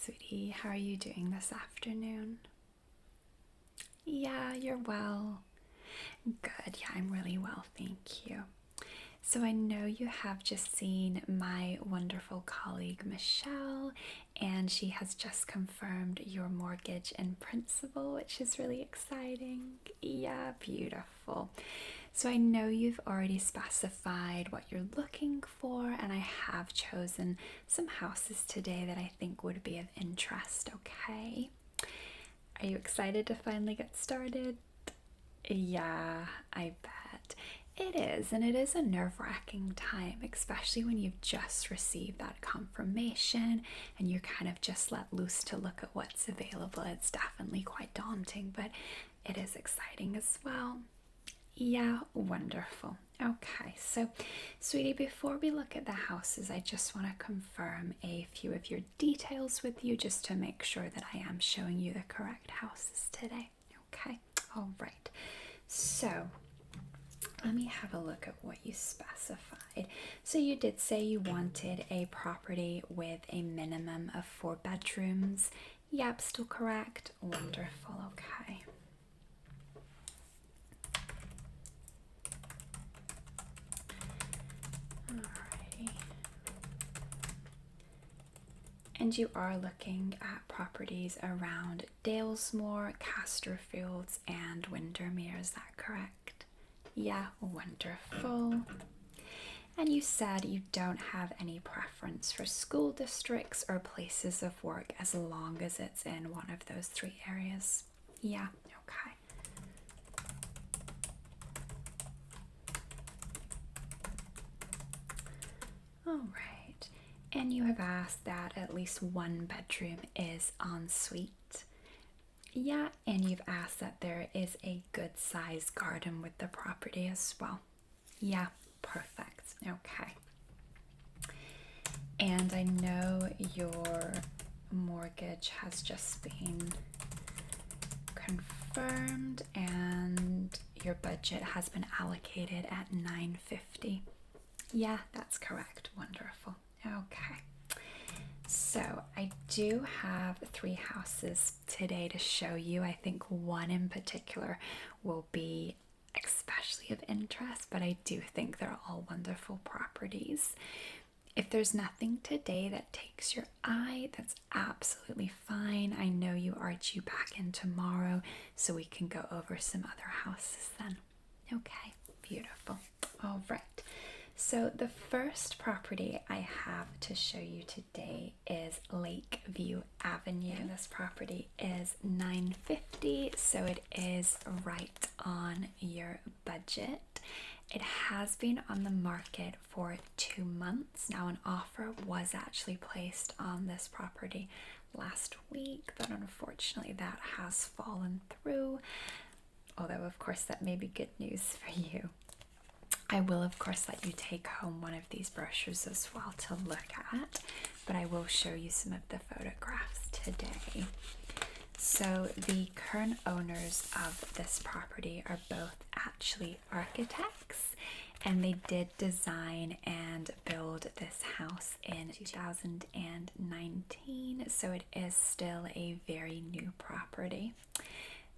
sweetie. How are you doing this afternoon? Yeah, you're well. Good. Yeah, I'm really well, thank you. So I know you have just seen my wonderful colleague Michelle, and she has just confirmed your mortgage in principle, which is really exciting. Yeah, beautiful. So I know you've already specified what you're looking for, and I have chosen some houses today that I think would be of interest, okay? Are you excited to finally get started? Yeah, I bet. It is, and it is a nerve-wracking time, especially when you've just received that confirmation and you're kind of just let loose to look at what's available. It's definitely quite daunting, but it is exciting as well. Yeah, wonderful. Okay, so sweetie, before we look at the houses, I just want to confirm a few of your details with you just to make sure that I am showing you the correct houses today. Okay, all right. So let me have a look at what you specified. So you did say you wanted a property with a minimum of 4 bedrooms. Yep, still correct. Wonderful. Okay. Alrighty. And you are looking at properties around Dalesmore, Casterfields, and Windermere, is that correct? Yeah, wonderful. And you said you don't have any preference for school districts or places of work as long as it's in one of those 3 areas. Yeah, okay. All right. And you have asked that at least 1 bedroom is en suite. Yeah, and you've asked that there is a good sized garden with the property as well. Yeah, perfect. Okay. And I know your mortgage has just been confirmed and your budget has been allocated at $950. Yeah, that's correct. Wonderful. Okay. So I do have 3 houses today to show you. I think one in particular will be especially of interest, but I do think they're all wonderful properties. If there's nothing today that takes your eye, that's absolutely fine. I know you are due back in tomorrow, so we can go over some other houses then. Okay, beautiful. All right. So the first property I have to show you today is Lakeview Avenue. This property is $950, so it is right on your budget. It has been on the market for 2 months. Now, an offer was actually placed on this property last week, but unfortunately that has fallen through. Although, of course, that may be good news for you. I will, of course, let you take home one of these brochures as well to look at, but I will show you some of the photographs today. So the current owners of this property are both actually architects, and they did design and build this house in 2019, so it is still a very new property.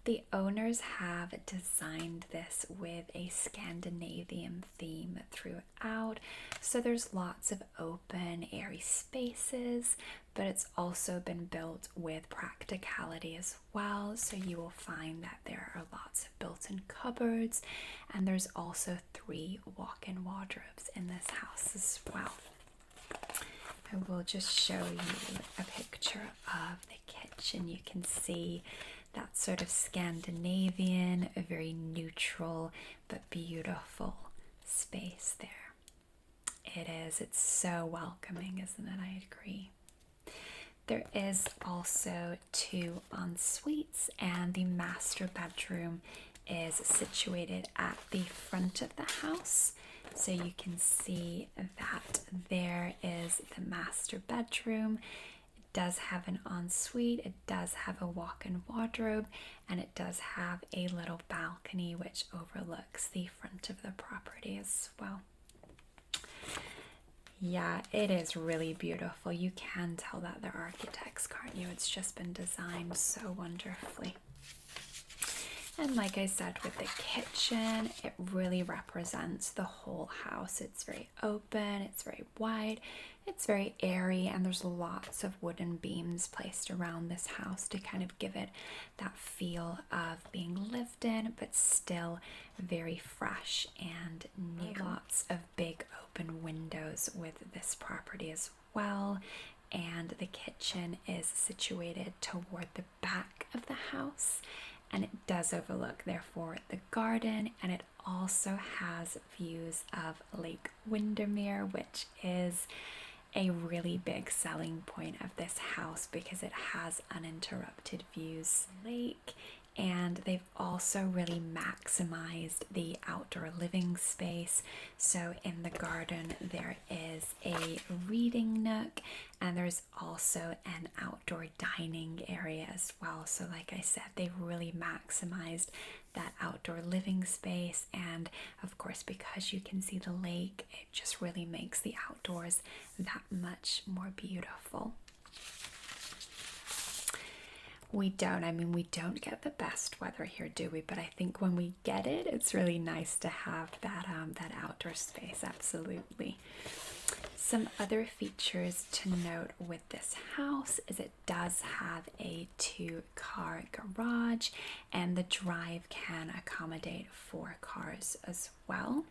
The owners have designed this with a Scandinavian theme throughout, so there's lots of open, airy spaces, but it's also been built with practicality as well, so you will find that there are lots of built-in cupboards, and there's also 3 walk-in wardrobes in this house as well. I will just show you a picture of the kitchen. You can see that sort of Scandinavian, a very neutral but beautiful space there. It is. It's so welcoming, isn't it? I agree. There is also 2 en suites, and the master bedroom is situated at the front of the house. So you can see that there is the master bedroom. It does have an ensuite, it does have a walk-in wardrobe, and it does have a little balcony which overlooks the front of the property as well. Yeah, it is really beautiful. You can tell that they're architects, can't you? It's just been designed so wonderfully. And like I said, with the kitchen, it really represents the whole house. It's very open, it's very wide, it's very airy, and there's lots of wooden beams placed around this house to kind of give it that feel of being lived in, but still very fresh and new. Lots of big open windows with this property as well. And the kitchen is situated toward the back of the house, and it does overlook therefore the garden, and it also has views of Lake Windermere, which is a really big selling point of this house because it has uninterrupted views of the lake. And they've also really maximized the outdoor living space. So in the garden there is a reading nook, and there's also an outdoor dining area as well. So like I said, they've really maximized that outdoor living space, and of course because you can see the lake, it just really makes the outdoors that much more beautiful. We don't get the best weather here, do we? But I think when we get it, it's really nice to have that that outdoor space. Absolutely. Some other features to note with this house is it does have a 2-car garage, and the drive can accommodate 4 cars as well.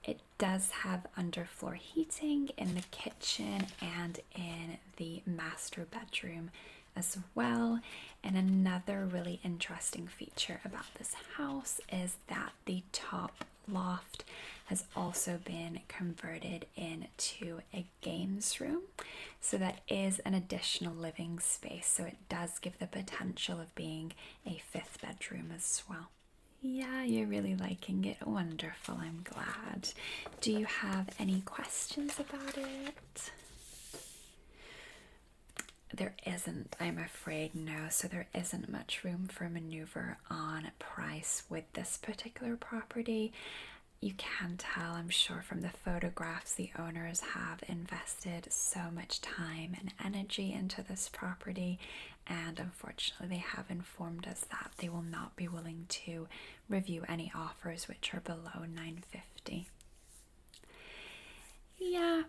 It does have underfloor heating in the kitchen and in the master bedroom as well. And another really interesting feature about this house is that the top loft has also been converted into a games room. So that is an additional living space. So it does give the potential of being a 5th bedroom as well. Yeah, you're really liking it. Wonderful, I'm glad. Do you have any questions about it? There isn't, I'm afraid, no. So there isn't much room for maneuver on price with this particular property. You can tell, I'm sure, from the photographs, the owners have invested so much time and energy into this property, and unfortunately they have informed us that they will not be willing to review any offers which are below $950. Yeah,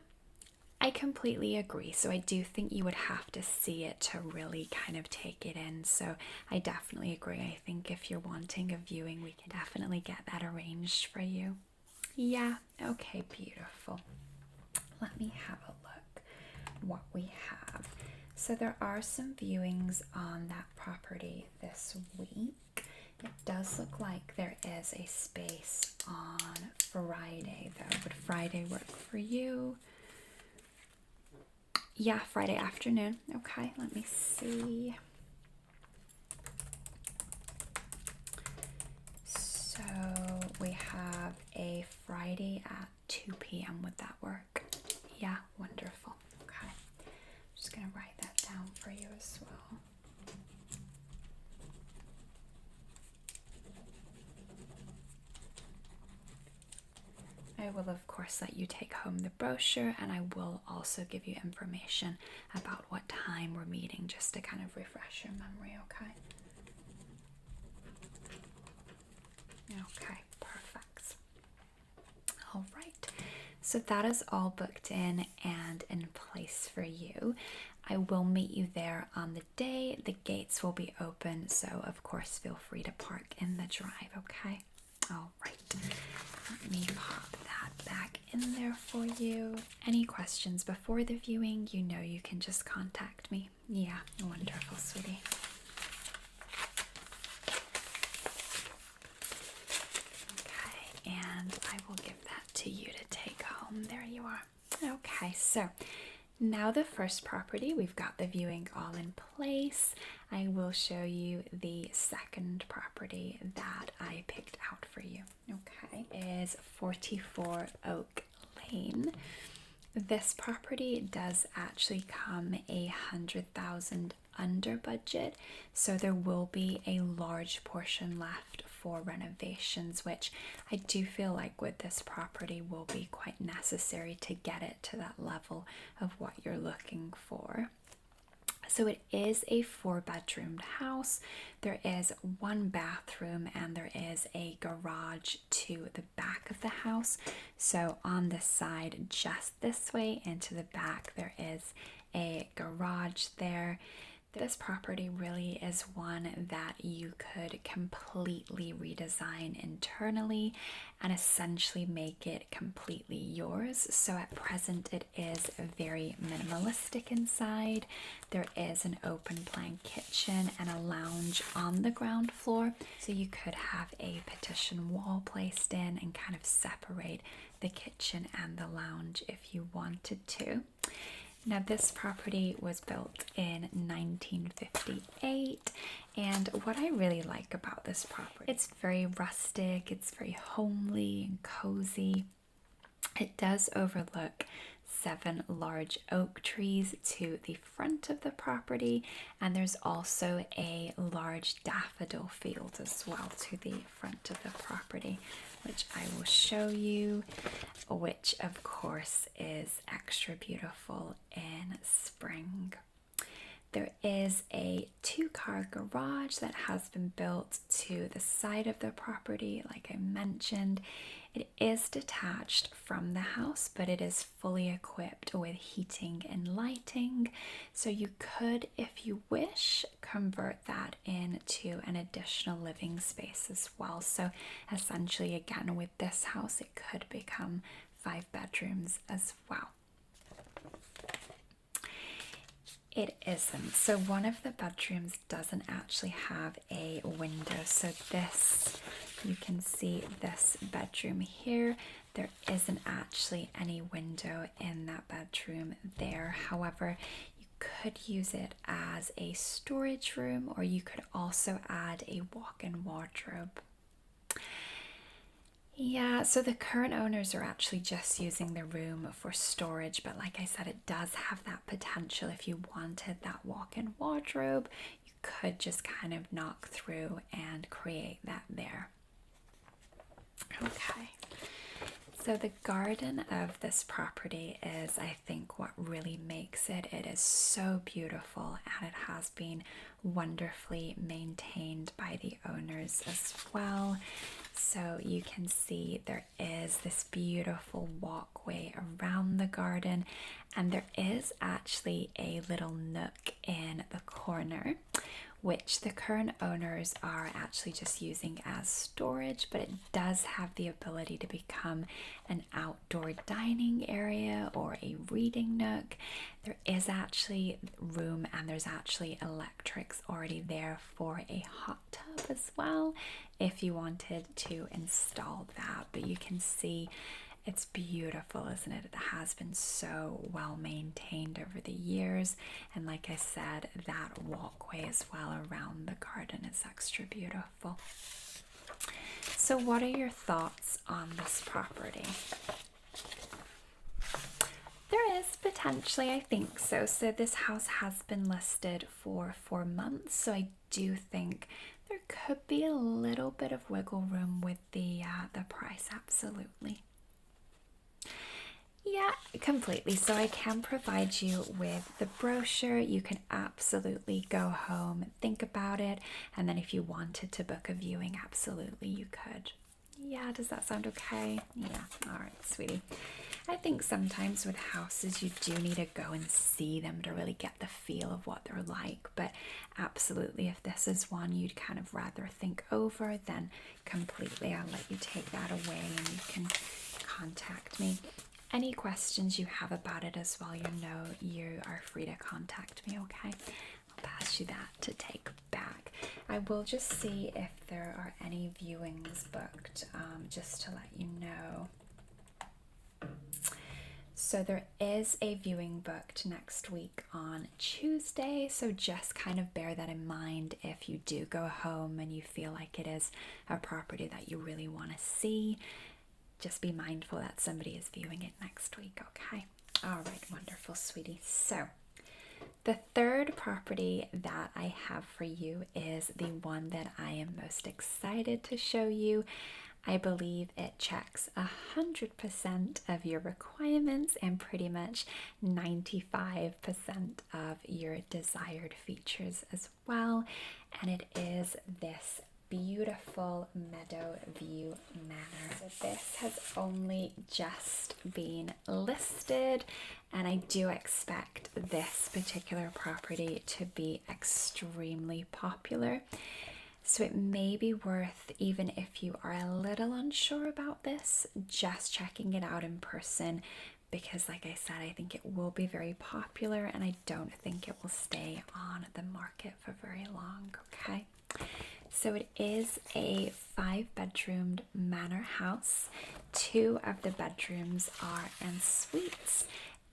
I completely agree. So I do think you would have to see it to really kind of take it in. So I definitely agree. I think if you're wanting a viewing, we can definitely get that arranged for you. Yeah, okay, beautiful. Let me have a look what we have. So there are some viewings on that property this week. It does look like there is a space on Friday though. Would Friday work for you? Yeah, Friday afternoon. Okay, let me see. So we have a Friday at 2 p.m. Would that work? Yeah, wonderful. Okay, I'm just gonna write that down for you as well. I will of course let you take home the brochure, and I will also give you information about what time we're meeting just to kind of refresh your memory, okay? Okay, perfect. All right, so that is all booked in and in place for you. I will meet you there on the day. The gates will be open, so of course feel free to park in the drive, okay? All right, let me pop that back in there for you. Any questions before the viewing, you know you can just contact me. Yeah, wonderful, sweetie. Okay, and I will give that to you to take home. There you are. Okay, so now the first property, we've got the viewing all in place. I will show you the second property that I picked out for you. Okay, is 44 Oak Lane. This property does actually come 100,000 under budget, so there will be a large portion left for renovations, which I do feel like with this property will be quite necessary to get it to that level of what you're looking for. So it is a 4-bedroomed house. There is 1 bathroom and there is a garage to the back of the house. So on this side, just this way into the back, there is a garage there. This property really is one that you could completely redesign internally and essentially make it completely yours. So at present it is very minimalistic inside. There is an open plan kitchen and a lounge on the ground floor. So you could have a partition wall placed in and kind of separate the kitchen and the lounge if you wanted to. Now this property was built in 1958, and what I really like about this property, it's very rustic, it's very homely and cozy. It does overlook 7 large oak trees to the front of the property, and there's also a large daffodil field as well to the front of the property, which I will show you, which of course is extra beautiful in spring. There is a 2-car garage that has been built to the side of the property, like I mentioned. It is detached from the house, but it is fully equipped with heating and lighting. So you could, if you wish, convert that into an additional living space as well. So essentially, again, with this house, it could become 5 bedrooms as well. It isn't. So one of the bedrooms doesn't actually have a window. So this, you can see this bedroom here, there isn't actually any window in that bedroom there. However, you could use it as a storage room, or you could also add a walk-in wardrobe. Yeah, so the current owners are actually just using the room for storage, but like I said, it does have that potential. If you wanted that walk-in wardrobe, you could just kind of knock through and create that there. Okay, so the garden of this property is, I think, what really makes it. It is so beautiful, and it has been wonderfully maintained by the owners as well. So you can see there is this beautiful walkway around the garden, and there is actually a little nook in the corner, which the current owners are actually just using as storage, but it does have the ability to become an outdoor dining area or a reading nook. There is actually room, and there's actually electrics already there for a hot tub as well if you wanted to install that. But you can see it's beautiful, isn't it? It has been so well maintained over the years, and like I said, that walkway as well around the garden is extra beautiful. So what are your thoughts on this property? There is potentially, I think so. So this house has been listed for 4 months, so I do think there could be a little bit of wiggle room with the price, absolutely. Yeah, completely. So I can provide you with the brochure. You can absolutely go home, think about it, and then if you wanted to book a viewing, absolutely you could. Yeah, does that sound okay? Yeah, all right, sweetie. I think sometimes with houses you do need to go and see them to really get the feel of what they're like, but absolutely, if this is one you'd kind of rather think over, then completely I'll let you take that away and you can contact me. Any questions you have about it as well, you are free to contact me, okay? I'll pass you that to take back. I will just see if there are any viewings booked, just to let you know. So there is a viewing booked next week on Tuesday, so just kind of bear that in mind if you do go home and you feel like it is a property that you really want to see. Just be mindful that somebody is viewing it next week, okay? All right, wonderful, sweetie. So The third property that I have for you is the one that I am most excited to show you. I believe it checks 100% of your requirements and pretty much 95% of your desired features as well. And it is this beautiful Meadow View Manor. So this has only just been listed, and I do expect this particular property to be extremely popular. So it may be worth, even if you are a little unsure about this, just checking it out in person, because like I said, I think it will be very popular and I don't think it will stay on the market for very long, okay? So it is a 5-bedroomed manor house. 2 of the bedrooms are en suites,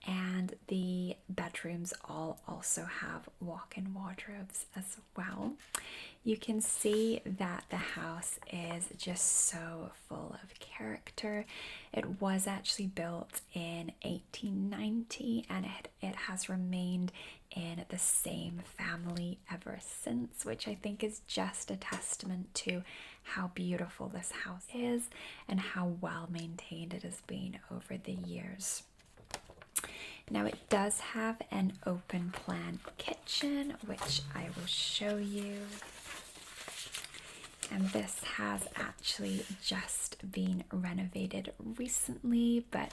and the bedrooms all also have walk-in wardrobes as well. You can see that the house is just so full of character. It was actually built in 1890, and it has remained in the same family ever since, which I think is just a testament to how beautiful this house is and how well maintained it has been over the years. Now it does have an open plan kitchen, which I will show you. And this has actually just been renovated recently, but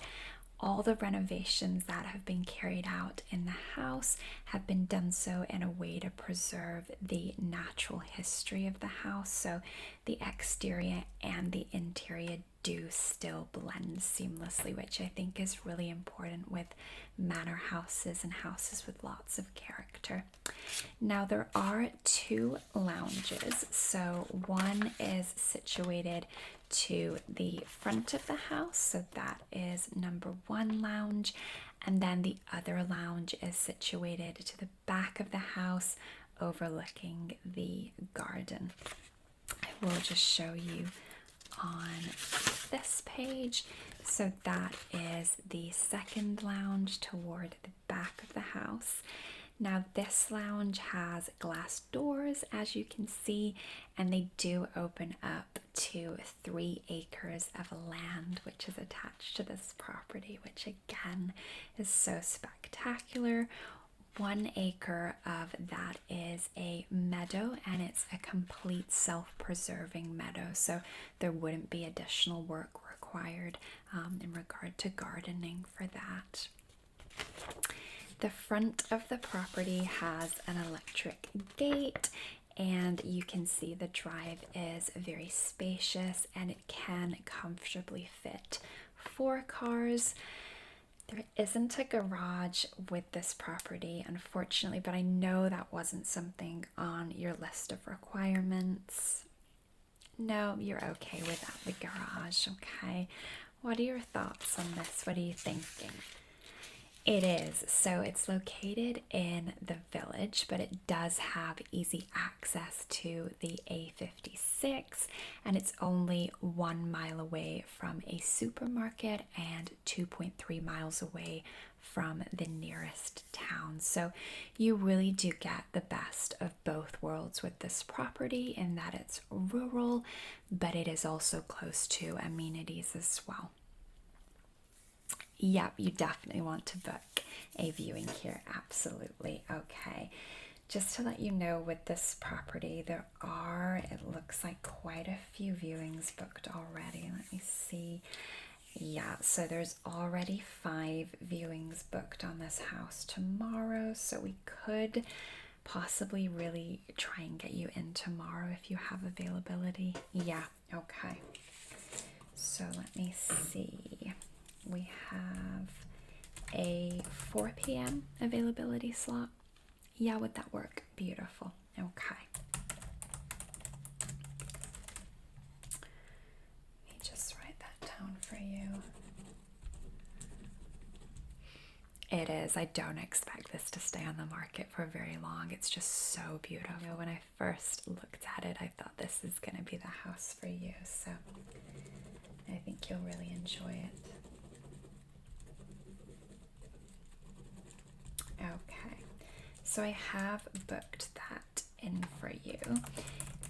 all the renovations that have been carried out in the house have been done so in a way to preserve the natural history of the house. So the exterior and the interior do still blend seamlessly, which I think is really important with manor houses and houses with lots of character. Now there are 2 lounges. So one is situated to the front of the house, so that is number 1 lounge, and then the other lounge is situated to the back of the house overlooking the garden. I will just show you on this page. So that is the 2nd lounge toward the back of the house. Now this lounge has glass doors, as you can see, and they do open up to 3 acres of land which is attached to this property, which again is so spectacular. 1 acre of that is a meadow, and it's a complete self-preserving meadow, so there wouldn't be additional work required in regard to gardening for that. The front of the property has an electric gate, and you can see the drive is very spacious and it can comfortably fit 4 cars. There isn't a garage with this property, unfortunately, but I know that wasn't something on your list of requirements. No, you're okay without the garage, okay? What are your thoughts on this? What are you thinking? It is. So it's located in the village, but it does have easy access to the A56, and it's only 1 mile away from a supermarket and 2.3 miles away from the nearest town. So you really do get the best of both worlds with this property in that it's rural, but it is also close to amenities as well. Yep, you definitely want to book a viewing here, absolutely. Okay, just to let you know, with this property, there are, it looks like, quite a few viewings booked already. Let me see. Yeah, so there's already 5 viewings booked on this house tomorrow, so we could possibly really try and get you in tomorrow if you have availability. Yeah, okay. So let me see. We have a 4 p.m. availability slot. Yeah, would that work? Beautiful. Okay. Let me just write that down for you. It is. I don't expect this to stay on the market for very long. It's just so beautiful. You know, when I first looked at it, I thought this is going to be the house for you. So I think you'll really enjoy it. Okay, So I have booked that in for you.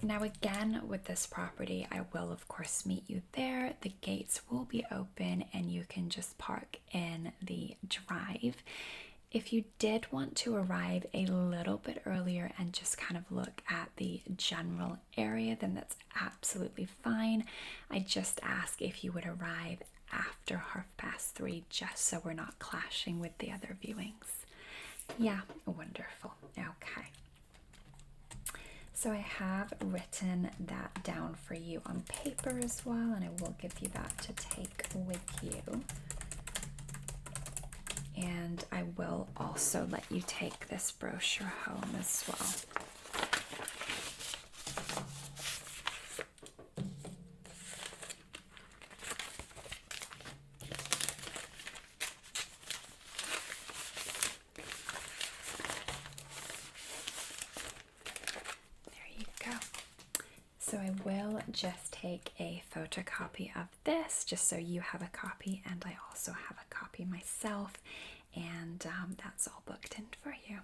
Now again, with this property, I will of course meet you there. The gates will be open and you can just park in the drive. If you did want to arrive a little bit earlier and just kind of look at the general area, then that's absolutely fine. I just ask if you would arrive after 3:30, just so we're not clashing with the other viewings. Yeah, wonderful. Okay. So I have written that down for you on paper as well, and I will give you that to take with you. And I will also let you take this brochure home as well. So I will just take a photocopy of this just so you have a copy, and I also have a copy myself, and that's all booked in for you.